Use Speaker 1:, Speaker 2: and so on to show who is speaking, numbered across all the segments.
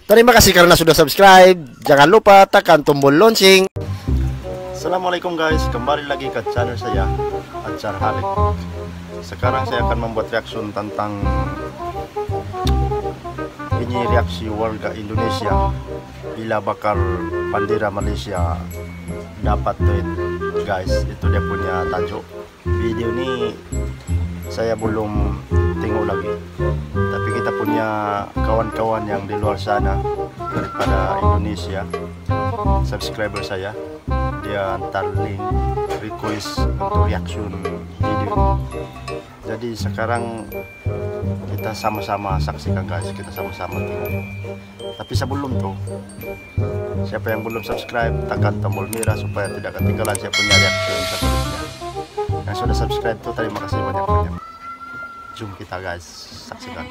Speaker 1: Terima kasih karena sudah subscribe. Jangan lupa tekan tombol lonceng. Assalamualaikum guys, kembali lagi ke channel saya, Acar Halik. Sekarang saya akan membuat reaction tentang ini reaksi warga Indonesia bila bakar bendera Malaysia dapat duit. Guys, itu dia punya tajuk. Video ini saya belum tengok lagi, tapi kita punya kawan-kawan yang di luar sana daripada Indonesia, subscriber saya, dia antar link request untuk reaction video. Jadi sekarang kita sama-sama saksikan guys, kita sama-sama tengok. Tapi sebelum tuh, siapa yang belum subscribe, tekan tombol merah supaya tidak ketinggalan saya punya reaction seterusnya. Yang sudah subscribe tuh terima kasih banyak-banyak. Jom kita guys, saksikan.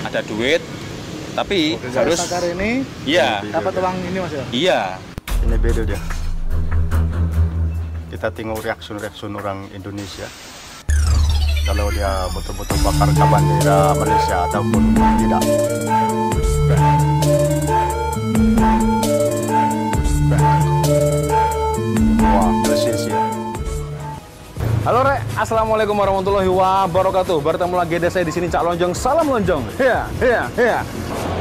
Speaker 2: Ada duit, tapi harus
Speaker 3: bakar ini.
Speaker 2: Iya.
Speaker 3: Dapat uang ini mas ya?
Speaker 2: Iya.
Speaker 1: Ini video dia. Kita tengok reaction orang Indonesia. Kalau dia betul-betul bakar bendera Malaysia ataupun tidak. Wah, persis ya.
Speaker 2: Halo Rek, assalamualaikum warahmatullahi wabarakatuh. Bertemu lagi ada saya di sini Cak Lonjong. Salam Lonjong. Ya.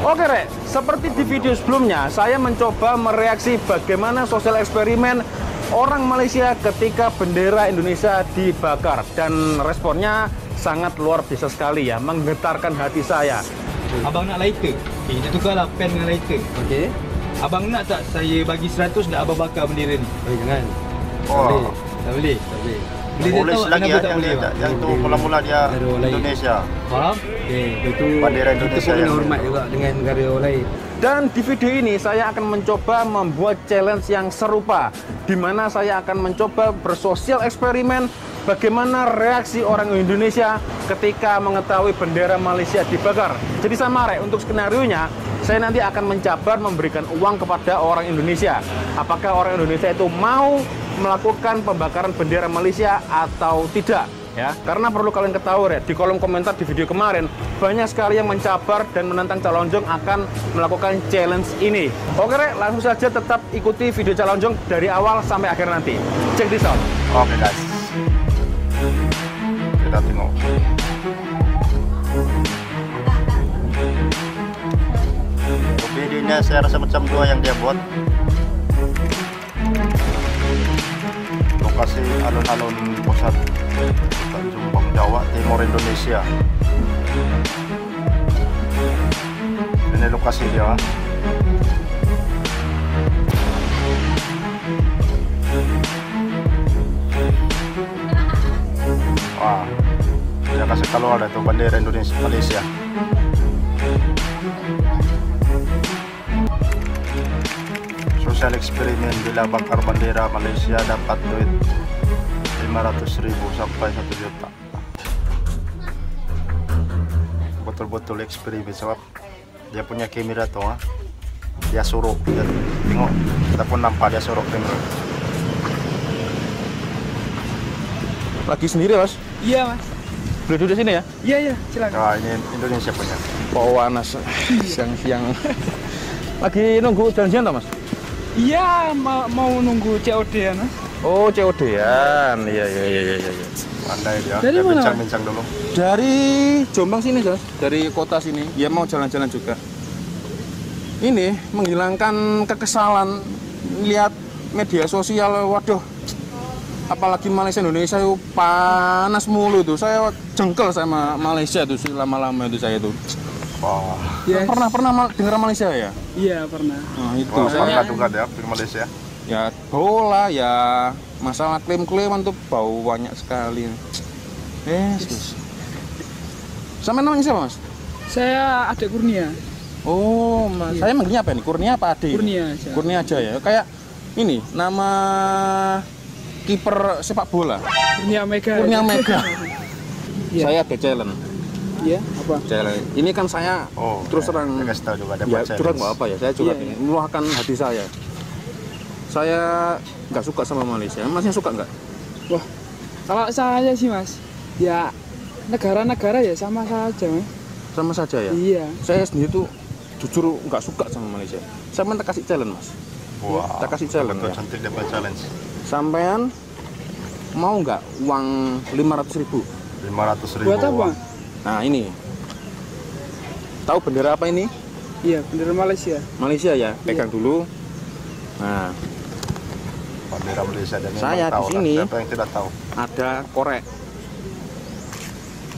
Speaker 2: Oke Rek, seperti di video sebelumnya, saya mencoba mereaksi bagaimana sosial eksperimen orang Malaysia ketika bendera Indonesia dibakar, dan responnya sangat luar biasa sekali ya, menggetarkan hati saya.
Speaker 4: Abang nak lighter? Kita tukarlah pen dengan lighter. Okey. Abang nak tak saya bagi 100 nak abang bakar bendera ni? Jangan.
Speaker 1: Oh.
Speaker 4: Tak boleh.
Speaker 1: Boleh lagi ya, yang tu mula-mula dia Indonesia.
Speaker 4: Faham? Okey, itu
Speaker 1: bendera Indonesia yang
Speaker 4: hormat juga dengan negara lain.
Speaker 2: Dan di video ini saya akan mencoba membuat challenge yang serupa, di mana saya akan mencoba bersosial eksperimen bagaimana reaksi orang Indonesia ketika mengetahui bendera Malaysia dibakar. Jadi sama Rek, untuk skenarionya saya nanti akan mencabar memberikan uang kepada orang Indonesia. Apakah orang Indonesia itu mau melakukan pembakaran bendera Malaysia atau tidak? Ya, karena perlu kalian ketahui ya, di kolom komentar di video kemarin banyak sekali yang mencabar dan menantang Cak Lonjong akan melakukan challenge ini. Oke Rek, langsung saja tetap ikuti video Cak Lonjong dari awal sampai akhir nanti. Check this out.
Speaker 1: Oke guys, kita tengok. Videonya saya rasa macam dua yang dia buat. Lokasi alun-alun pusat Jombang, Jawa Timur, Indonesia. Ini lokasi dia. Wah, dia kasih keluar ada tuh bendera Indonesia Malaysia. Sosial eksperimen bila bakar bendera Malaysia dapat duit 500.000 sampai 1 juta. Betul-betul eksperimen sebab dia punya kamera tuh, dia suruh, dia tengok, kita pun nampak dia suruh kamera.
Speaker 2: Lagi sendiri Mas?
Speaker 4: Iya Mas.
Speaker 2: Boleh duduk sini ya?
Speaker 4: Iya, silakan.
Speaker 1: Nah, ini Indonesia punya.
Speaker 2: Panas siang-siang. Lagi nunggu janjian tak Mas?
Speaker 4: Iya, mau nunggu COD ya Mas.
Speaker 2: Oh, COD-an. Iya.
Speaker 1: Pandai dia.
Speaker 4: Dari
Speaker 1: Dia
Speaker 4: mana?
Speaker 1: bincang-bincang dulu.
Speaker 2: Dari Jombang sini, Mas. Dari kota sini. Ya mau jalan-jalan juga. Ini menghilangkan kekesalan lihat media sosial. Waduh. Apalagi Malaysia Indonesia itu panas mulu tuh. Saya jengkel sama Malaysia tuh lama-lama itu saya tuh.
Speaker 1: Wah,
Speaker 4: Yes.
Speaker 2: Pernah dengar Malaysia ya?
Speaker 4: Iya, pernah.
Speaker 2: Nah, itu.
Speaker 1: wah,
Speaker 2: Saya
Speaker 1: pernah juga dia di Malaysia.
Speaker 2: ya bola ya, masalah klaim-klaiman tuh bau banyak sekali. Yes. Sama namanya siapa Mas?
Speaker 4: Saya Adek Kurnia.
Speaker 2: Oh, Mas.
Speaker 4: Iya.
Speaker 2: Saya manggilnya apa nih? Kurnia apa Ade?
Speaker 4: Kurnia aja.
Speaker 2: Kurnia aja ya. Kayak ini nama kiper sepak bola.
Speaker 4: Kurnia Mega.
Speaker 2: Kurnia Mega.
Speaker 4: Iya.
Speaker 2: Saya ada challenge.
Speaker 4: Iya, apa?
Speaker 2: Challenge. Ini kan saya
Speaker 1: Oh,
Speaker 2: terus terang
Speaker 1: dia kasih tahu juga ada
Speaker 2: ya,
Speaker 1: buat
Speaker 2: curhat nggak apa ya. Saya curhat
Speaker 4: Iya,
Speaker 2: ini, meluahkan hati saya. Saya nggak suka sama Malaysia. Masnya suka nggak?
Speaker 4: Wah, kalau saya sih Mas, ya negara-negara ya sama saja Mas.
Speaker 2: Sama saja ya.
Speaker 4: Iya.
Speaker 2: Saya sendiri tuh jujur nggak suka sama Malaysia. Sampean tak kasih challenge mas.
Speaker 1: Wah,
Speaker 2: Tak kasih challenge
Speaker 1: betul
Speaker 2: ya.
Speaker 1: cantik dapat challenge.
Speaker 2: Sampean mau nggak uang 500.000?
Speaker 1: 500.000.
Speaker 3: Buat apa?
Speaker 2: Nah ini, tahu bendera apa ini?
Speaker 3: Iya, bendera Malaysia.
Speaker 2: Malaysia ya. Pegang dulu. Nah,
Speaker 1: Bendera Malaysia dan
Speaker 2: Saya
Speaker 1: memang tahu
Speaker 2: di sini.
Speaker 1: lah, siapa yang tidak tahu.
Speaker 2: ada korek.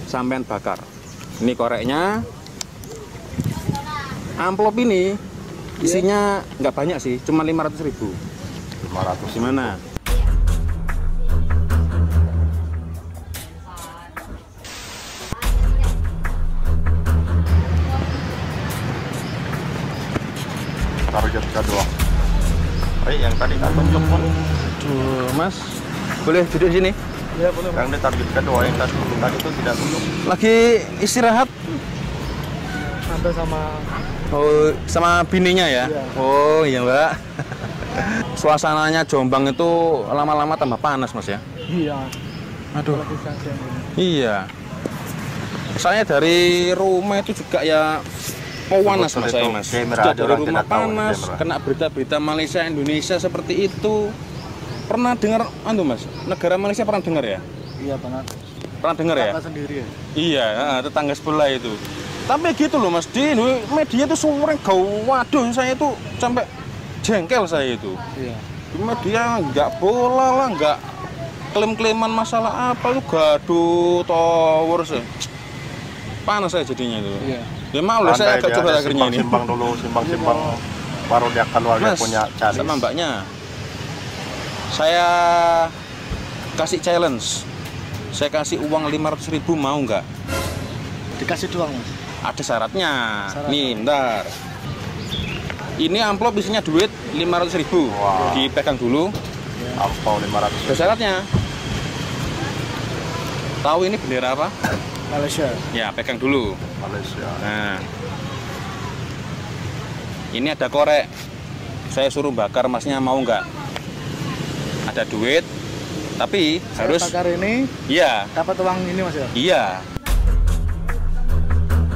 Speaker 2: Sampean bakar. Ini koreknya. Amplop ini isinya nggak banyak sih, cuma 500.000.
Speaker 1: 500.
Speaker 2: Gimana?
Speaker 1: Target kedua. Yang tadi tak tunjuk pun.
Speaker 2: Tuh, Mas. Boleh duduk sini?
Speaker 3: Iya, boleh.
Speaker 1: Yang di target kedua yang tadi itu tidak tunjuk.
Speaker 2: Lagi istirahat?
Speaker 3: Sampai sama
Speaker 2: Oh, sama bininya ya?
Speaker 3: Iya.
Speaker 2: Oh, iya, Mbak. Suasananya Jombang itu lama-lama tambah panas, Mas ya?
Speaker 3: iya.
Speaker 2: Aduh.
Speaker 3: Lagi siang-siang ini.
Speaker 2: Iya. Saya dari rumah itu juga ya mau panas mas saya mas. Sudah dari rumah panas, kena berita-berita Malaysia, Indonesia seperti itu. Pernah dengar, mas? Negara Malaysia pernah dengar ya?
Speaker 3: Iya, pernah.
Speaker 2: Pernah dengar ya?
Speaker 3: Kakak sendiri ya?
Speaker 2: Iya, tetangga sebelah itu. Tapi gitu loh mas, di media itu sore waduh saya itu sampai jengkel saya itu.
Speaker 3: Iya.
Speaker 2: Di media nggak bola lah, nggak klaim-klaiman masalah apa lu gaduh tower sih. Panas saya jadinya itu.
Speaker 3: Iya.
Speaker 2: Ya mau lah saya agak coba akhirnya ini.
Speaker 1: Simpang dulu, simpang baru dia keluar dia
Speaker 2: Mas,
Speaker 1: punya cari.
Speaker 2: sama mbaknya. Saya kasih challenge. Saya kasih uang 500.000 mau nggak?
Speaker 3: Dikasih doang, Mas.
Speaker 2: Ada syaratnya.
Speaker 3: Syarat
Speaker 2: Nih, bentar. Ini amplop isinya duit 500.000.
Speaker 1: Wah.
Speaker 2: Dipegang dulu.
Speaker 1: Ampau 500.
Speaker 2: Ada syaratnya. Tahu ini bendera apa?
Speaker 3: Malaysia.
Speaker 2: Ya, pegang dulu.
Speaker 1: Malaysia.
Speaker 2: Nah, ini ada korek. Saya suruh bakar, masnya mau nggak? Ada duit, tapi
Speaker 3: Saya
Speaker 2: harus.
Speaker 3: bakar ini
Speaker 2: Iya,
Speaker 3: dapat uang ini, Mas ya.
Speaker 2: iya.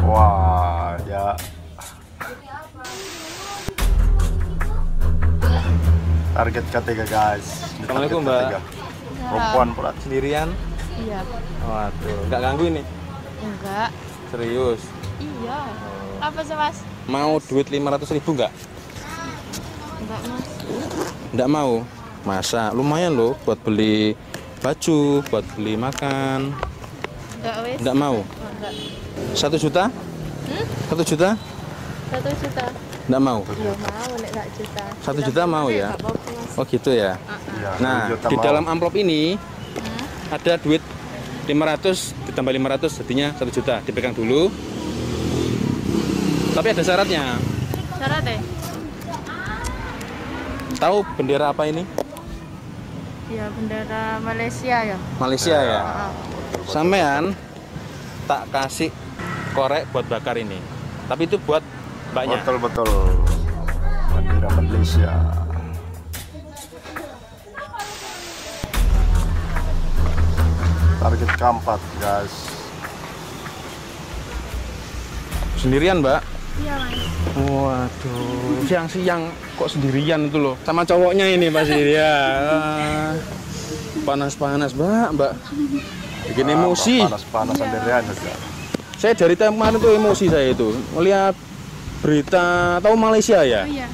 Speaker 1: Wah, ya. Target ketiga guys. Di
Speaker 2: Assalamualaikum,
Speaker 1: target
Speaker 2: Mbak.
Speaker 1: ketiga. Perempuan pula.
Speaker 2: Sendirian?
Speaker 5: Iya.
Speaker 2: Waduh, nggak ganggu ini?
Speaker 5: Enggak.
Speaker 2: Serius?
Speaker 5: Iya. Apa sih mas?
Speaker 2: Mau duit 500.000 nggak?
Speaker 5: Enggak mas.
Speaker 2: Nggak mau? Masa? Lumayan loh buat beli baju, buat beli makan.
Speaker 5: Enggak wes.
Speaker 2: Nggak mau?
Speaker 5: Oh, enggak.
Speaker 2: 1 juta? 1 juta?
Speaker 5: 1 juta.
Speaker 2: Nggak mau?
Speaker 5: Iya mau nek 1 juta.
Speaker 2: 1 juta mau ya?
Speaker 5: Enggak apa-apa mas.
Speaker 2: Oh gitu ya?
Speaker 1: Ya,
Speaker 2: Nah,
Speaker 1: 1 juta
Speaker 2: di
Speaker 1: mau.
Speaker 2: dalam amplop ini ada duit 500 ditambah 500 jadinya 1 juta. Dipegang dulu. Tapi ada syaratnya.
Speaker 5: Syarat deh.
Speaker 2: Tahu bendera apa ini?
Speaker 5: Iya bendera Malaysia ya.
Speaker 2: Malaysia ya.
Speaker 5: Ah.
Speaker 2: Sampean tak kasih korek buat bakar ini. Tapi itu buat mbaknya.
Speaker 1: Betul-betul. Bendera Malaysia. Target keempat guys.
Speaker 2: Sendirian, Mbak?
Speaker 5: Iya mas.
Speaker 2: Waduh, siang-siang kok sendirian itu loh. Sama cowoknya ini pasti ya. Panas-panas, Mbak. Bikin emosi.
Speaker 1: Panas-panas sendirian saja.
Speaker 2: Saya dari kemarin tuh emosi saya itu. Melihat berita, tahu Malaysia ya?
Speaker 5: Iya.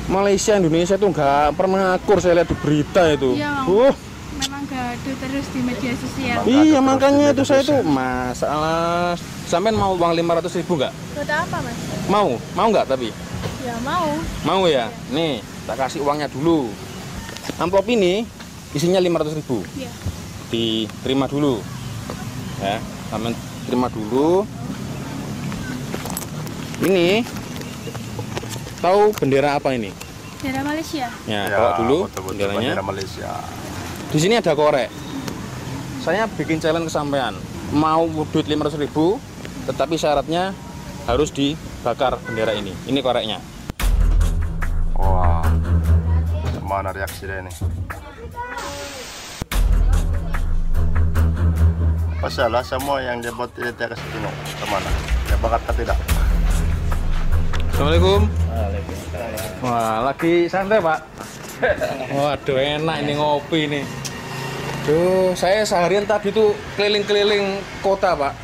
Speaker 2: Malaysia, Indonesia tuh nggak pernah akur saya lihat di berita itu.
Speaker 5: Iya,
Speaker 2: Uh,
Speaker 5: Memang gaduh terus di media sosial.
Speaker 2: iya
Speaker 1: terus
Speaker 2: makanya
Speaker 1: di
Speaker 2: itu
Speaker 1: media
Speaker 2: saya tuh
Speaker 1: sosial.
Speaker 2: masalah. Sampean mau uang 500.000 nggak?
Speaker 5: Buat apa mas?
Speaker 2: Mau nggak tapi?
Speaker 5: Ya mau.
Speaker 2: Mau ya? Nih, tak kasih uangnya dulu. Amplop ini isinya 500.000.
Speaker 5: Iya.
Speaker 2: Diterima dulu. Ya, sampean terima dulu. Ini tahu bendera apa ini?
Speaker 5: Bendera Malaysia.
Speaker 2: Ya, bawa dulu
Speaker 1: betul-betul
Speaker 2: benderanya.
Speaker 1: bendera Malaysia.
Speaker 2: Di sini ada korek. Saya bikin challenge ke sampean. Mau duit 500.000, tetapi syaratnya harus dibakar bendera ini. Ini koreknya.
Speaker 1: Wah, gimana reaksi dia ini? Masalah semua yang dia buat dia kasih tengok kemana? Dia bakat atau tidak?
Speaker 2: Assalamualaikum. Wah, lagi santai Pak. Waduh, enak ini ngopi nih. Duh, saya seharian tadi tuh keliling-keliling kota Pak.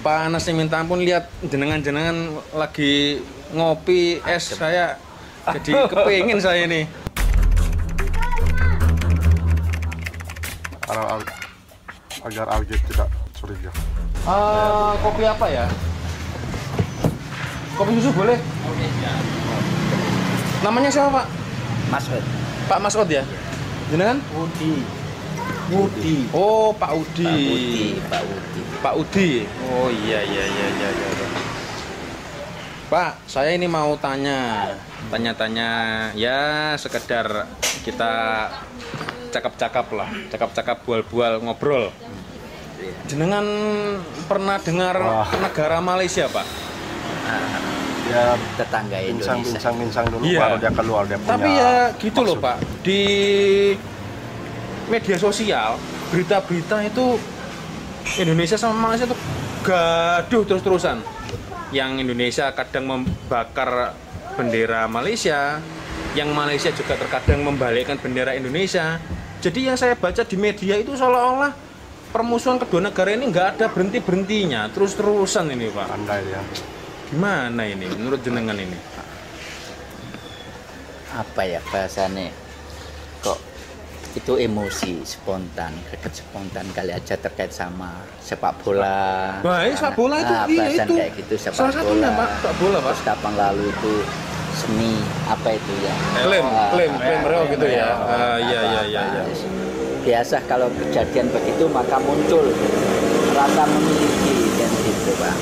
Speaker 2: Panas nih minta ampun, lihat jenengan-jenengan lagi ngopi es, saya jadi kepingin saya nih.
Speaker 1: Agar Algit tidak curiga.
Speaker 2: Kopi apa ya? Kopi susu boleh? Namanya siapa Pak?
Speaker 3: Masud.
Speaker 2: Pak Masud ya? Jenengan?
Speaker 3: Udi.
Speaker 2: Oh, Pak Udi.
Speaker 3: Pak Udi.
Speaker 2: Oh iya. Pak, saya ini mau tanya ya sekedar kita cakap-cakap bual-bual ngobrol. Jenengan pernah dengar negara Malaysia, Pak?
Speaker 1: Ya
Speaker 3: Tetangga Indonesia.
Speaker 1: bincang dulu
Speaker 2: Iya.
Speaker 1: baru dia keluar dia punya.
Speaker 2: Tapi ya gitu loh
Speaker 1: maksud.
Speaker 2: Pak, di media sosial berita-berita itu Indonesia sama Malaysia tuh gaduh terus-terusan. Yang Indonesia kadang membakar bendera Malaysia, yang Malaysia juga terkadang membalikkan bendera Indonesia. Jadi yang saya baca di media itu seolah-olah permusuhan kedua negara ini nggak ada berhenti-berhentinya, terus-terusan ini Pak.
Speaker 1: Andai ya.
Speaker 2: Gimana ini menurut jenengan ini?
Speaker 6: Apa ya bahasanya, kok itu emosi spontan, greget spontan kali aja terkait sama sepak bola.
Speaker 2: Baik, sepak bola itu, iya
Speaker 6: bahasan
Speaker 2: itu.
Speaker 6: kayak gitu, sepak
Speaker 2: Salah satunya,
Speaker 6: bola.
Speaker 2: Pak, sepak bola, Pak.
Speaker 6: Terus kapan lalu itu seni apa itu ya?
Speaker 2: Klaim real gitu ya. Iya.
Speaker 6: Biasa kalau kejadian begitu maka muncul rasa memiliki dan gitu Pak.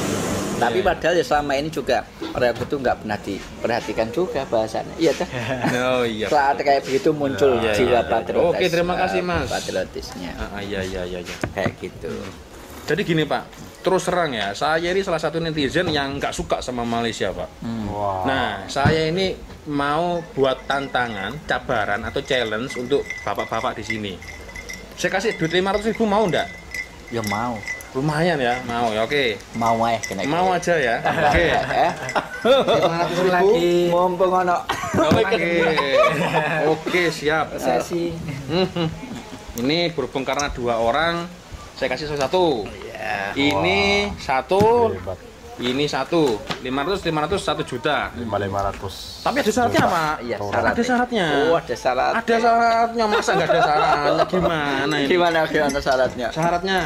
Speaker 6: Tapi padahal ya selama ini juga orang itu nggak pernah diperhatikan juga bahasannya. Iya tuh.
Speaker 2: Oh iya.
Speaker 6: Saat kayak begitu muncul
Speaker 2: Iya,
Speaker 6: jiwa
Speaker 2: iya.
Speaker 6: patriotis.
Speaker 2: Oke, terima kasih, Mas.
Speaker 6: Patriotisnya
Speaker 2: Iya.
Speaker 6: kayak gitu.
Speaker 2: Jadi gini Pak, terus terang ya, saya ini salah satu netizen yang nggak suka sama Malaysia Pak.
Speaker 1: Wah.
Speaker 2: Nah, saya ini mau buat tantangan, cabaran atau challenge untuk bapak-bapak di sini. Saya kasih duit 500.000 mau ndak?
Speaker 6: Ya mau
Speaker 2: Lumayan ya, mau ya, oke.
Speaker 6: kena.
Speaker 2: Mau aja ya, oke. 500.000.
Speaker 6: Mumpung ono
Speaker 2: Oke, siap.
Speaker 6: sesi.
Speaker 2: Ini berhubung karena 2 orang, saya kasih satu.
Speaker 6: Ya.
Speaker 2: Ini satu,
Speaker 1: Hebat.
Speaker 2: ini satu. 500, 1 juta.
Speaker 1: 500.
Speaker 2: Tapi ada syaratnya Pak.
Speaker 6: Iya,
Speaker 2: Ada syaratnya.
Speaker 6: Oh, ada syarat.
Speaker 2: Ada syaratnya, masa nggak ada syaratnya? Gimana ini?
Speaker 6: Gimana syaratnya?
Speaker 2: Syaratnya.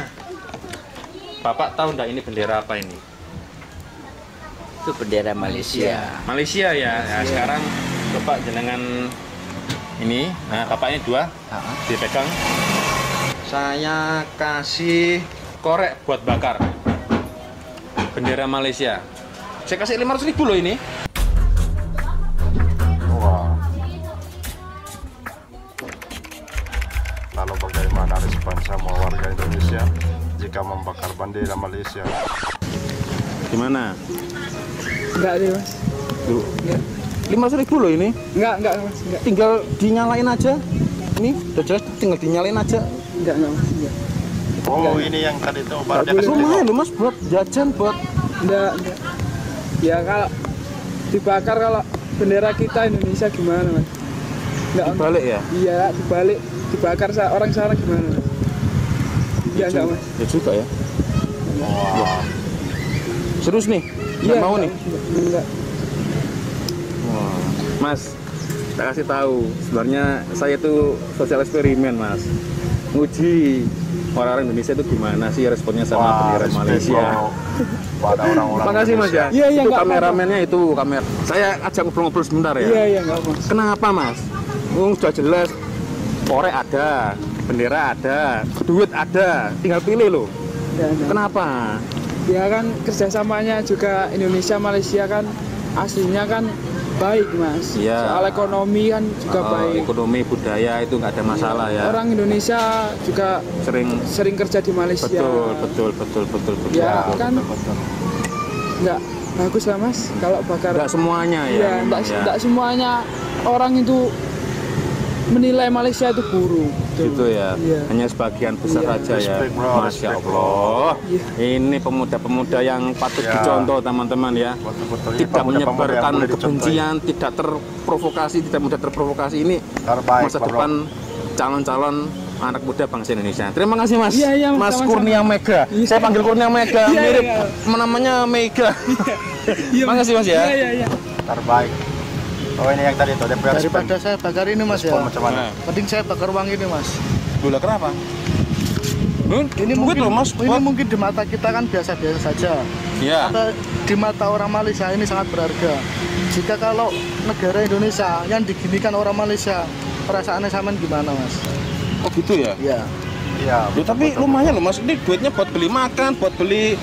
Speaker 2: Bapak tahu nggak ini bendera apa ini?
Speaker 6: Itu bendera Malaysia.
Speaker 2: Malaysia ya. Nah, sekarang Bapak jenengan ini, nah Bapak ini 2 dipegang. Saya kasih korek buat bakar bendera Malaysia. Saya kasih 500.000 loh ini.
Speaker 1: Wah. Lalu bagaimana respon sama warga Indonesia jika membakar bendera Malaysia?
Speaker 2: Gimana?
Speaker 3: Enggak deh mas.
Speaker 2: 500.000 loh ini.
Speaker 3: Enggak mas. Enggak.
Speaker 2: Tinggal dinyalain aja. Ini udah jelas, tinggal dinyalain aja.
Speaker 3: Enggak mas. Enggak.
Speaker 1: Oh, ini yang tadi itu baru dia kasih
Speaker 2: Lumayan
Speaker 1: tengok.
Speaker 2: loh Mas buat jajan buat.
Speaker 3: Enggak. Ya kalau dibakar kalau bendera kita Indonesia gimana mas? Enggak.
Speaker 2: Dibalik ya?
Speaker 3: Iya dibalik dibakar orang sana gimana mas? Iya enggak mas?
Speaker 2: Ya juga ya.
Speaker 1: Wah.
Speaker 2: Serius nih? Nggak mau nih?
Speaker 3: Enggak.
Speaker 2: Wah. Mas, saya kasih tahu. Sebenarnya saya itu sosial eksperimen Mas. Nguji orang-orang Indonesia itu gimana sih responnya sama bendera
Speaker 1: respect
Speaker 2: Malaysia.
Speaker 1: pada orang-orang
Speaker 2: Makasih Mas ya.
Speaker 3: Iya,
Speaker 2: itu
Speaker 3: nggak
Speaker 2: kameramennya itu kamera. Saya ajak ngobrol-ngobrol sebentar ya.
Speaker 3: Iya enggak mas.
Speaker 2: Kenapa Mas? Sudah jelas korek ada, bendera ada, duit ada, tinggal pilih loh.
Speaker 3: Ya, enggak.
Speaker 2: Kenapa?
Speaker 3: Ya kan kerjasamanya juga Indonesia Malaysia kan aslinya kan baik mas.
Speaker 2: Iya.
Speaker 3: Soal ekonomi kan juga baik.
Speaker 2: Ekonomi budaya itu nggak ada masalah ya.
Speaker 3: Orang Indonesia juga
Speaker 2: sering
Speaker 3: kerja di Malaysia.
Speaker 2: betul.
Speaker 3: Ya kan nggak bagus lah mas kalau bakar.
Speaker 2: Nggak semuanya ya.
Speaker 3: Iya,
Speaker 2: memang
Speaker 3: nggak semuanya orang itu menilai Malaysia itu buruk.
Speaker 2: Gitu ya.
Speaker 3: Iya.
Speaker 2: Hanya sebagian besar
Speaker 3: Iya.
Speaker 2: saja ya.
Speaker 1: Respect, bro,
Speaker 2: Masya
Speaker 1: respect,
Speaker 2: Allah.
Speaker 3: Iya.
Speaker 2: Ini pemuda-pemuda yang patut
Speaker 1: Ya.
Speaker 2: dicontoh teman-teman ya.
Speaker 1: Betul-betul ini
Speaker 2: Tidak
Speaker 1: pemuda-pemuda yang
Speaker 2: menyebarkan
Speaker 1: boleh dicontohi.
Speaker 2: kebencian, tidak terprovokasi, tidak mudah terprovokasi. Ini
Speaker 1: Terbaik,
Speaker 2: masa
Speaker 1: bro.
Speaker 2: depan calon-calon anak muda bangsa Indonesia. Terima kasih Mas.
Speaker 3: Iya, iya,
Speaker 2: Mas
Speaker 3: sama-sama.
Speaker 2: Kurnia Mega.
Speaker 3: Iya.
Speaker 2: Saya panggil Kurnia Mega,
Speaker 3: Iya,
Speaker 2: mirip
Speaker 3: iya.
Speaker 2: namanya Mega.
Speaker 3: Iya,
Speaker 2: Makasih Mas ya.
Speaker 3: Iya, iya.
Speaker 1: Terbaik. Oh ini yang tadi tuh dia punya
Speaker 7: Daripada saya bakar ini mas ya,
Speaker 1: respon macam mana?
Speaker 7: mending saya bakar uang ini mas.
Speaker 2: Gula kenapa?
Speaker 7: Ini
Speaker 2: mungkin loh Mas.
Speaker 7: ini mungkin di mata kita kan biasa-biasa saja.
Speaker 2: Iya.
Speaker 7: Tapi di mata orang Malaysia ini sangat berharga. Jika kalau negara Indonesia yang diginikan orang Malaysia, perasaannya sampean gimana mas?
Speaker 2: Oh gitu ya.
Speaker 7: Ya.
Speaker 1: Iya.
Speaker 2: Ya, tapi lumayan loh Mas, ini duitnya buat beli makan, buat beli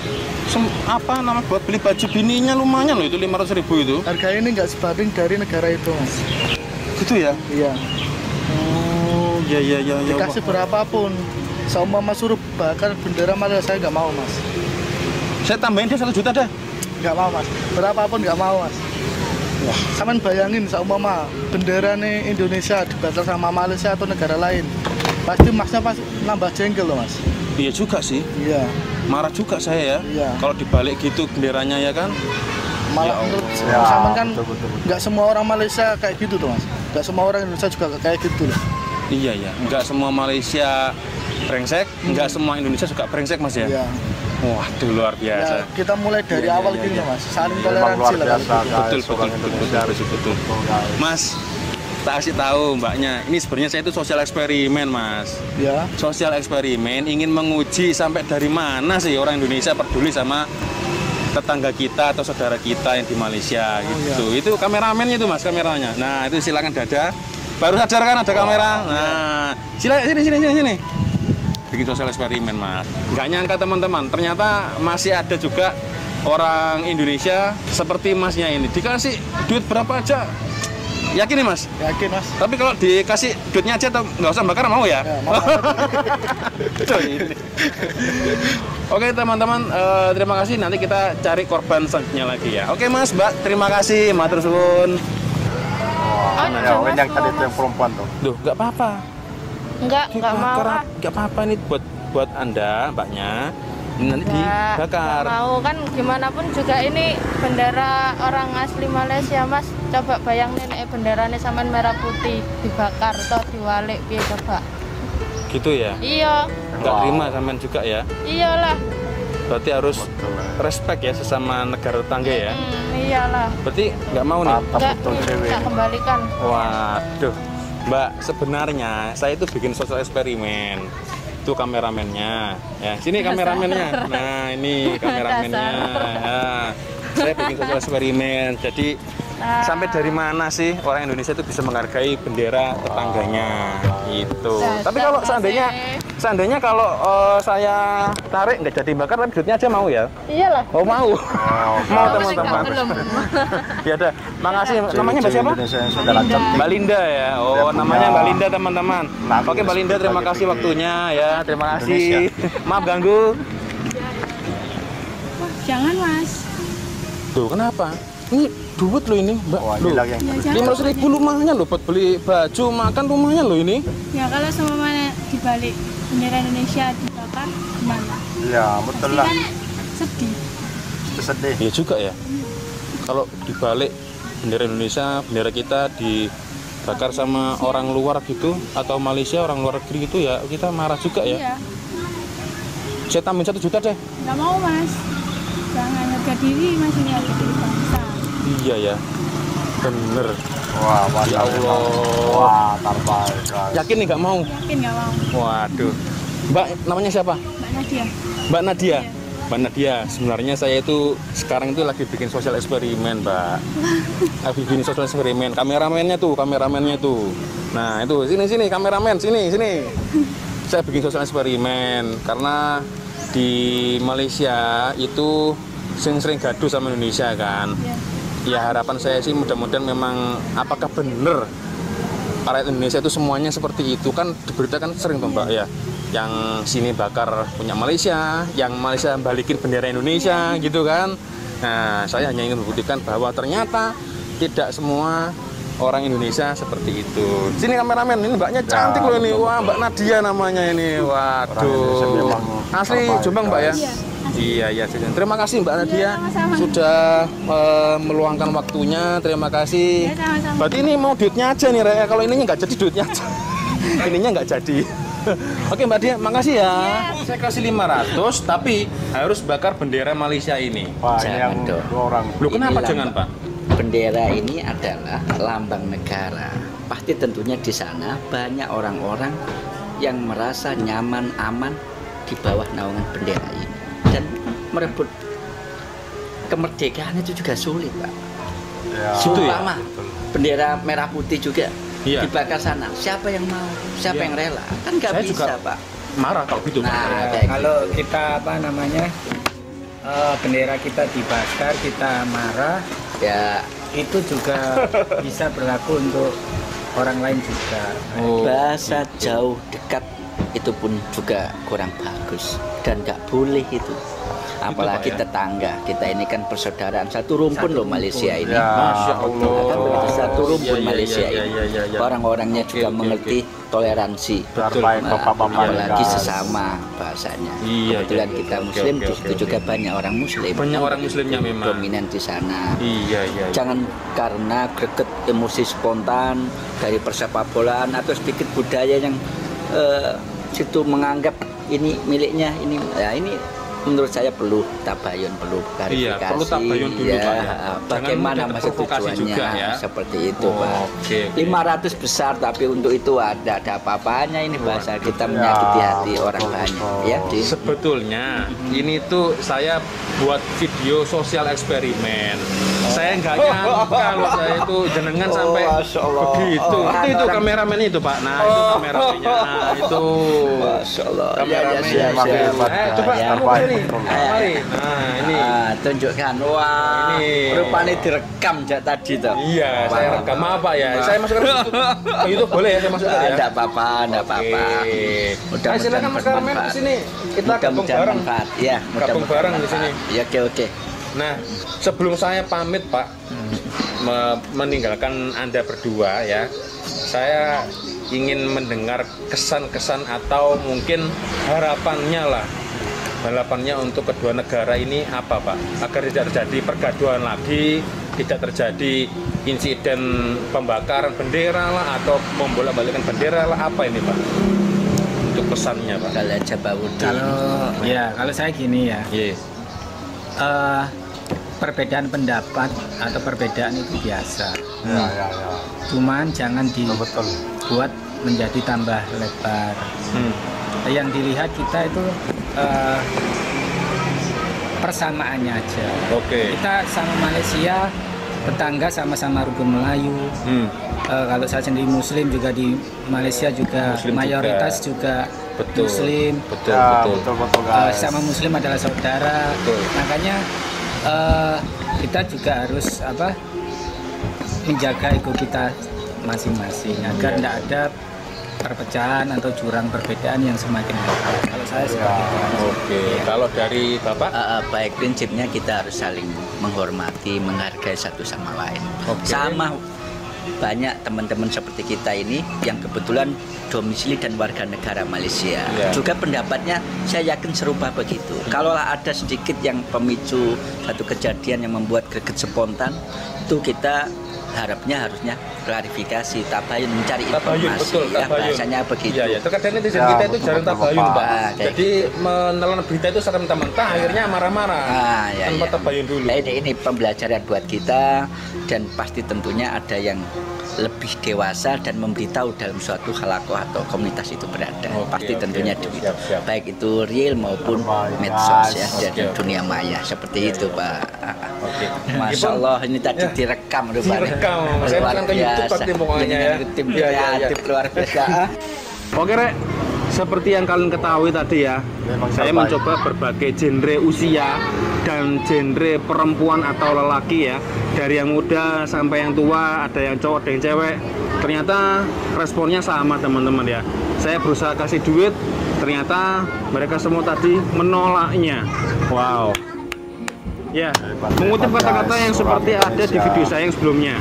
Speaker 2: buat beli baju bininya lumayan loh itu 500.000 itu.
Speaker 7: Harga ini nggak sebanding dari negara itu mas.
Speaker 2: Gitu ya?
Speaker 7: Iya.
Speaker 2: Oh, ya.
Speaker 7: Dikasih berapapun, seumpama suruh bakar bendera Malaysia saya nggak mau mas.
Speaker 2: Saya tambahin dia 1 juta dah.
Speaker 7: Nggak mau mas. Berapapun nggak mau mas.
Speaker 2: Wah.
Speaker 7: Sampean bayangin seumpama bendera nih Indonesia dibakar sama Malaysia atau negara lain, pasti masnya pasti nambah jengkel loh mas.
Speaker 2: Iya juga sih.
Speaker 7: Iya.
Speaker 2: Marah juga saya ya.
Speaker 7: Iya.
Speaker 2: Kalau dibalik gitu benderanya ya kan.
Speaker 7: Malah
Speaker 2: Ya
Speaker 7: menurut
Speaker 1: Ya,
Speaker 7: sampean kan
Speaker 1: betul.
Speaker 7: nggak semua orang Malaysia kayak gitu tuh mas. Nggak semua orang Indonesia juga kayak gitu loh.
Speaker 2: Iya ya. Enggak semua Malaysia brengsek, enggak semua Indonesia suka brengsek Mas ya.
Speaker 7: Iya.
Speaker 2: Waduh luar
Speaker 7: Ya,
Speaker 2: biasa.
Speaker 7: kita mulai dari
Speaker 2: Iya,
Speaker 7: awal
Speaker 2: iya,
Speaker 7: gini
Speaker 2: iya.
Speaker 7: loh mas. Saling
Speaker 1: Memang
Speaker 7: toleransi
Speaker 1: luar
Speaker 7: lah.
Speaker 1: biasa
Speaker 7: Gitu.
Speaker 1: guys,
Speaker 2: Betul.
Speaker 1: orang Indonesia
Speaker 2: Betul.
Speaker 1: guys.
Speaker 2: Mas, tak kasih tahu mbaknya, ini sebenarnya saya itu sosial eksperimen Mas.
Speaker 7: Ya.
Speaker 2: Sosial eksperimen ingin menguji sampai dari mana sih orang Indonesia peduli sama tetangga kita atau saudara kita yang di Malaysia gitu. Itu kameramennya itu Mas, kameranya. Nah, itu silakan dada. Baru sadar kan ada kamera. Nah, sini. Bikin sosial eksperimen Mas. Nggak nyangka teman-teman, ternyata masih ada juga orang Indonesia seperti Masnya ini. Dikasih duit berapa aja. Yakin nih Mas?
Speaker 7: Yakin mas.
Speaker 2: Tapi kalau dikasih duitnya aja atau nggak usah bakar mau ya?
Speaker 7: Ya, mau.
Speaker 2: Oke teman-teman, terima kasih. Nanti kita cari korban selanjutnya lagi ya. Oke Mas, Mbak, terima kasih. Matur suwun.
Speaker 1: Ya, ini yang tadi itu yang perempuan tuh.
Speaker 2: Duh, nggak apa-apa.
Speaker 8: Enggak mau ah.
Speaker 2: Nggak apa-apa nih buat Anda, Mbaknya. Ini nanti dibakar.
Speaker 8: Nggak mau kan gimana pun juga ini bendera orang asli Malaysia mas. Coba bayangin benderanya sampean merah putih dibakar atau diwalik piye coba.
Speaker 2: Gitu ya?
Speaker 8: Iya,
Speaker 2: Nggak terima sampean juga ya?
Speaker 8: iyalah.
Speaker 2: Berarti harus respect ya sesama negara tetangga ya?
Speaker 8: Iyalah.
Speaker 2: Berarti nggak mau nih?
Speaker 1: Mantap
Speaker 8: Enggak,
Speaker 1: betul cewek.
Speaker 8: tak kembalikan.
Speaker 2: Waduh, Mbak, sebenarnya saya itu bikin sosial eksperimen. Itu kameramennya. Ya, sini kameramennya. Nah, ini kameramennya. Nah, saya bikin sosial eksperimen. Jadi sampai dari mana sih orang Indonesia itu bisa menghargai bendera tetangganya? Gitu. Tapi kalau seandainya kalau saya tarik nggak jadi bakar, tapi duitnya aja mau ya?
Speaker 8: Iyalah.
Speaker 2: Oh mau. Mau
Speaker 8: Belum.
Speaker 2: teman-teman. Ya udah, makasih. Namanya Mbak siapa?
Speaker 1: Indonesia yang sudah cantik.
Speaker 2: Mbak Linda ya. Oh,
Speaker 1: Dia punya
Speaker 2: namanya Mbak Linda teman-teman.
Speaker 1: lagu
Speaker 2: Oke, Mbak Linda terima
Speaker 1: sebagai
Speaker 2: kasih waktunya ya. Terima kasih.
Speaker 1: Indonesia.
Speaker 2: Maaf ganggu.
Speaker 5: Jangan mas.
Speaker 2: Tuh, kenapa? Ini duit loh ini, Mbak.
Speaker 1: Wah, ini
Speaker 2: Loh,
Speaker 1: lagi yang
Speaker 5: Ya,
Speaker 1: tadi.
Speaker 5: jangan.
Speaker 2: 500.000 lumayan loh buat beli baju, makan lumayan loh ini.
Speaker 5: Ya kalau semuanya dibalik bendera Indonesia dibakar gimana?
Speaker 1: Ya, betul
Speaker 5: Pasti
Speaker 1: lah.
Speaker 5: kan sedih.
Speaker 1: Sedih.
Speaker 2: Iya juga ya. Kalau dibalik bendera Indonesia, bendera kita dibakar sama orang luar gitu atau Malaysia orang luar negeri gitu ya, kita marah juga ya.
Speaker 5: Iya.
Speaker 2: Saya tambahin 1 juta deh.
Speaker 5: Nggak mau mas. Jangan harga diri mas, ini harga diri bangsa.
Speaker 2: Iya ya. Bener.
Speaker 1: Wah, mantap.
Speaker 2: Ya Allah.
Speaker 1: memang. Wah, terbaik guys.
Speaker 2: Yakin nih nggak mau?
Speaker 5: Yakin nggak mau?
Speaker 2: Waduh. Mbak, namanya siapa?
Speaker 5: Mbak Nadia.
Speaker 2: Mbak Nadia.
Speaker 5: Iya.
Speaker 2: Mbak Nadia, sebenarnya saya itu sekarang itu lagi bikin sosial eksperimen, Mbak. Lagi bikin sosial eksperimen. Kameramennya tuh. Nah, itu sini kameramen, sini. Saya bikin sosial eksperimen karena di Malaysia itu sering gaduh sama Indonesia kan.
Speaker 5: Iya.
Speaker 2: Ya harapan saya sih mudah-mudahan memang apakah benar rakyat Indonesia itu semuanya seperti itu, kan diberitakan sering tuh Mbak ya, yang sini bakar punya Malaysia, yang Malaysia balikin bendera Indonesia gitu kan. Nah, saya hanya ingin membuktikan bahwa ternyata tidak semua orang Indonesia seperti itu. Sini kameramen, ini mbaknya cantik loh ini. Wah, Mbak Nadia namanya ini. Waduh. Asli Jombang Mbak ya? Iya. Terima kasih Mbak Nadia sudah meluangkan waktunya. Terima kasih. Berarti ini mau duitnya aja nih, Rek. Kalau ininya nggak jadi duitnya aja. Ininya nggak jadi. Oke Mbak Dia, makasih ya. Saya kasih 500, tapi harus bakar bendera Malaysia ini.
Speaker 1: Wah, ini
Speaker 6: Jangan
Speaker 1: yang
Speaker 6: dong.
Speaker 1: 2 orang.
Speaker 2: Loh, kenapa
Speaker 6: Ini
Speaker 2: jangan Pak?
Speaker 6: Bendera ini adalah lambang negara. Pasti tentunya di sana banyak orang-orang yang merasa nyaman, aman di bawah naungan bendera ini. Dan merebut kemerdekaan itu juga sulit, Pak.
Speaker 1: Ya.
Speaker 6: Seumpama bendera merah putih juga
Speaker 2: Iya.
Speaker 6: dibakar sana. Siapa yang mau? Siapa
Speaker 2: Iya.
Speaker 6: yang rela? Kan nggak
Speaker 2: Saya
Speaker 6: bisa,
Speaker 2: juga
Speaker 6: Pak.
Speaker 2: Marah kalau gitu. Pak.
Speaker 6: Nah, kayak
Speaker 4: Kalau kita bendera kita dibakar, kita marah,
Speaker 6: ya
Speaker 4: itu juga bisa berlaku untuk orang lain juga.
Speaker 2: Oh,
Speaker 6: bahasa
Speaker 2: gitu.
Speaker 6: jauh dekat itu pun juga kurang bagus dan nggak boleh itu. Apalagi
Speaker 2: Pak, ya?
Speaker 6: tetangga kita ini kan persaudaraan satu rumpun loh Malaysia ini.
Speaker 1: Ya,
Speaker 2: Masya Allah.
Speaker 6: Kan begitu, satu rumpun
Speaker 2: Iya,
Speaker 6: Malaysia
Speaker 2: iya,
Speaker 6: ini.
Speaker 2: iya, iya.
Speaker 6: Orang-orangnya juga
Speaker 2: Oke,
Speaker 6: mengerti toleransi.
Speaker 1: Biar baik
Speaker 6: Nah,
Speaker 1: bapak-bapak.
Speaker 6: apalagi
Speaker 1: guys.
Speaker 6: sesama bahasanya.
Speaker 2: Iya,
Speaker 6: Kebetulan
Speaker 2: iya,
Speaker 6: kita
Speaker 2: oke,
Speaker 6: Muslim,
Speaker 2: oke,
Speaker 6: di
Speaker 2: oke,
Speaker 6: situ
Speaker 2: oke.
Speaker 6: juga banyak orang Muslim.
Speaker 2: Banyak orang Muslimnya memang.
Speaker 6: Dominan di sana.
Speaker 2: Iya.
Speaker 6: Jangan karena greget emosi spontan dari persepak bolaan atau sedikit budaya yang situ menganggap ini miliknya ini. Ya ini menurut saya perlu tabayun, perlu klarifikasi.
Speaker 2: Iya, perlu tabayun dulu,
Speaker 6: ya,
Speaker 2: Pak, ya. Jangan
Speaker 6: bagaimana
Speaker 2: mudah
Speaker 6: maksud
Speaker 2: terprovokasi
Speaker 6: tujuannya
Speaker 2: juga, ya.
Speaker 6: seperti itu, Pak.
Speaker 2: Oke.
Speaker 6: 500 besar tapi untuk itu ada apa-apanya ini bahasa kita menyakiti hati orang banyak ya. Di
Speaker 2: Sebetulnya ini tuh saya buat video sosial eksperimen. Saya nggak nyangka kalau saya itu jenengan sampai
Speaker 1: Masya Allah.
Speaker 2: begitu. Itu kameramen itu Pak. Nah itu kameramennya. Nah itu.
Speaker 6: Masya Allah.
Speaker 2: Kameramen.
Speaker 6: Ya,
Speaker 1: Emang hebat.
Speaker 2: Coba
Speaker 6: Ya.
Speaker 2: kamu
Speaker 1: Baik.
Speaker 2: sini. Mari. Nah ini.
Speaker 6: Tunjukkan. Wah,
Speaker 2: Ini.
Speaker 6: rupanya direkam jak tadi tuh.
Speaker 2: Iya, saya rekam apa ya? Saya masukkan ke YouTube boleh ya? Saya masukkan ya.
Speaker 6: Enggak apa-apa, enggak apa-apa.
Speaker 2: Ayo silakan Mas Kameramen ke sini. Kita gabung bareng.
Speaker 6: Ya,
Speaker 2: Gabung bareng di sini.
Speaker 6: Ya, oke.
Speaker 2: Nah, sebelum saya pamit Pak, meninggalkan Anda berdua ya, saya ingin mendengar kesan-kesan atau mungkin harapannya untuk kedua negara ini apa Pak? Agar tidak terjadi pergaduhan lagi, tidak terjadi insiden pembakaran bendera lah atau membolak-balikkan bendera lah, apa ini Pak? Untuk kesannya Pak.
Speaker 6: Kalau Jabawudin.
Speaker 4: Kalau saya gini ya,
Speaker 2: Yes.
Speaker 4: perbedaan pendapat atau perbedaan itu biasa.
Speaker 1: Ya.
Speaker 4: Cuman jangan
Speaker 1: Betul.
Speaker 4: dibuat menjadi tambah lebar. Yang dilihat kita itu persamaannya aja.
Speaker 2: Oke.
Speaker 4: Kita sama Malaysia, tetangga sama-sama rukun Melayu. Kalau saya sendiri Muslim juga di Malaysia juga
Speaker 2: Muslim
Speaker 4: mayoritas juga
Speaker 2: Betul.
Speaker 4: Muslim.
Speaker 2: Betul.
Speaker 1: Ya, betul guys.
Speaker 4: Sama Muslim adalah saudara.
Speaker 2: Betul.
Speaker 4: Makanya kita juga harus menjaga ego kita masing-masing agar tidak ada perpecahan atau jurang perbedaan yang semakin lebar. Kalau saya seperti itu.
Speaker 2: Oke. Kalau dari Bapak?
Speaker 6: Baik, prinsipnya kita harus saling menghormati, menghargai satu sama lain.
Speaker 2: Oke.
Speaker 6: Sama banyak teman-teman seperti kita ini yang kebetulan domisili dan warga negara Malaysia.
Speaker 2: Ya.
Speaker 6: Juga pendapatnya saya yakin serupa begitu. Kalau ada sedikit yang pemicu satu kejadian yang membuat greget spontan, itu kita harusnya klarifikasi, tabayun, mencari
Speaker 2: Tabayun,
Speaker 6: informasi.
Speaker 2: betul,
Speaker 6: Ya,
Speaker 2: tabayun.
Speaker 6: bahasanya begitu.
Speaker 2: Iya. Terkadang netizen
Speaker 1: Ya,
Speaker 2: kita itu
Speaker 1: betul,
Speaker 2: jarang
Speaker 1: betul,
Speaker 2: tabayun
Speaker 1: Bapak.
Speaker 2: Pak.
Speaker 6: Kayak
Speaker 2: Jadi menelan berita itu secara mentah-mentah akhirnya marah-marah.
Speaker 6: Ya,
Speaker 2: Tanpa
Speaker 6: ya.
Speaker 2: tabayun dulu.
Speaker 6: Nah, ini pembelajaran buat kita dan pasti tentunya ada yang lebih dewasa dan memberitahu dalam suatu halakoh atau komunitas itu berada.
Speaker 2: Oke,
Speaker 6: Pasti
Speaker 2: oke,
Speaker 6: tentunya
Speaker 2: oke,
Speaker 6: demikian.
Speaker 2: siap.
Speaker 6: Baik itu real maupun
Speaker 1: Terbaik,
Speaker 6: medsos ya
Speaker 1: guys.
Speaker 6: dan
Speaker 2: Oke.
Speaker 6: dunia maya seperti itu Pak.
Speaker 2: Oke.
Speaker 6: Masya Allah ini tadi
Speaker 2: Ya.
Speaker 6: direkam rupanya.
Speaker 2: Direkam. Saya
Speaker 6: Luar
Speaker 2: akan ke YouTube
Speaker 6: biasa.
Speaker 2: pasti pokoknya
Speaker 6: Dengan
Speaker 2: ya.
Speaker 6: tim
Speaker 2: Iya, iya, iya.
Speaker 6: kreatif luar biasa.
Speaker 2: Oke Rek, seperti yang kalian ketahui tadi ya,
Speaker 1: Memang
Speaker 2: saya
Speaker 1: terbaik.
Speaker 2: mencoba berbagai genre usia dan genre perempuan atau lelaki ya, dari yang muda sampai yang tua, ada yang cowok, ada yang cewek. Ternyata responnya sama teman-teman ya. Saya berusaha kasih duit, ternyata mereka semua tadi menolaknya. Wow. Ya, mengutip kata-kata yang seperti ada di video saya yang sebelumnya.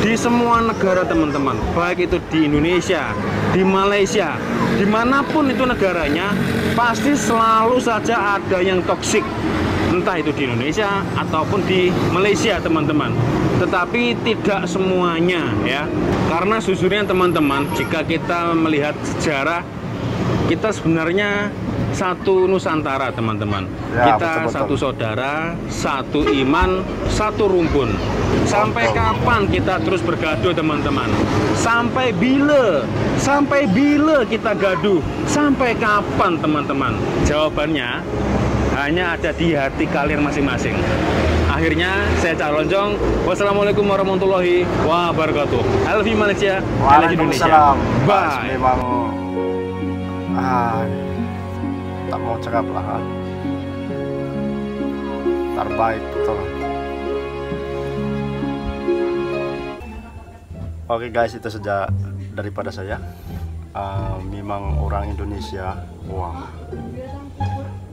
Speaker 2: Di semua negara teman-teman, baik itu di Indonesia, di Malaysia, dimanapun itu negaranya, pasti selalu saja ada yang toksik. Entah itu di Indonesia ataupun di Malaysia teman-teman. Tetapi tidak semuanya ya. Karena sejujurnya teman-teman, jika kita melihat sejarah, kita sebenarnya satu Nusantara teman-teman.
Speaker 1: Ya,
Speaker 2: Kita
Speaker 1: betul-betul.
Speaker 2: satu saudara, satu iman, satu rumpun. Sampai kapan kita terus bergaduh teman-teman? Sampai bila kita gaduh? Sampai kapan teman-teman? Jawabannya hanya ada di hati kalian masing-masing. Akhirnya saya Cak Lonjong. Wassalamualaikum warahmatullahi wabarakatuh. I love you Malaysia, I love you Indonesia.
Speaker 1: Waalaikumsalam.
Speaker 2: Bye.
Speaker 1: Memang tak mau cakap lah. Terbaik betul. Oke guys, itu saja daripada saya. Memang orang Indonesia, wah,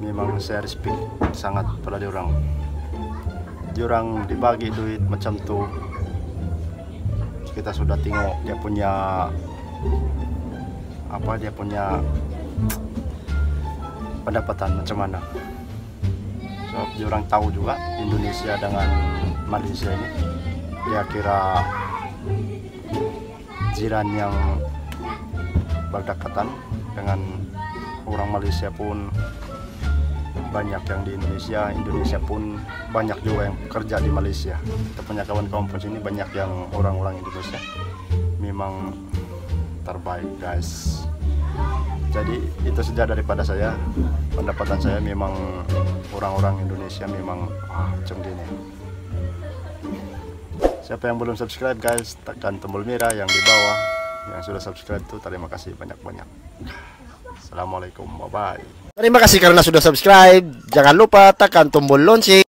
Speaker 1: memang saya respect sangat pada diorang. Diorang dibagi duit macam tuh. Kita sudah tengok dia punya apa, dia punya pendapatan macam mana. So, diorang tahu juga Indonesia dengan Malaysia ini, dia kira jiran yang berdekatan. Dengan orang Malaysia pun banyak yang di Indonesia, Indonesia pun banyak juga yang kerja di Malaysia. Kita punya kawan-kawan pun sini banyak yang orang-orang Indonesia. Memang terbaik guys. Jadi itu saja daripada saya. Pendapatan saya memang orang-orang Indonesia memang macam gini. Siapa yang belum subscribe guys, tekan tombol merah yang di bawah. Yang sudah subscribe tuh terima kasih banyak-banyak. Assalamualaikum, bye bye. Terima kasih karena sudah subscribe. Jangan lupa tekan tombol lonceng.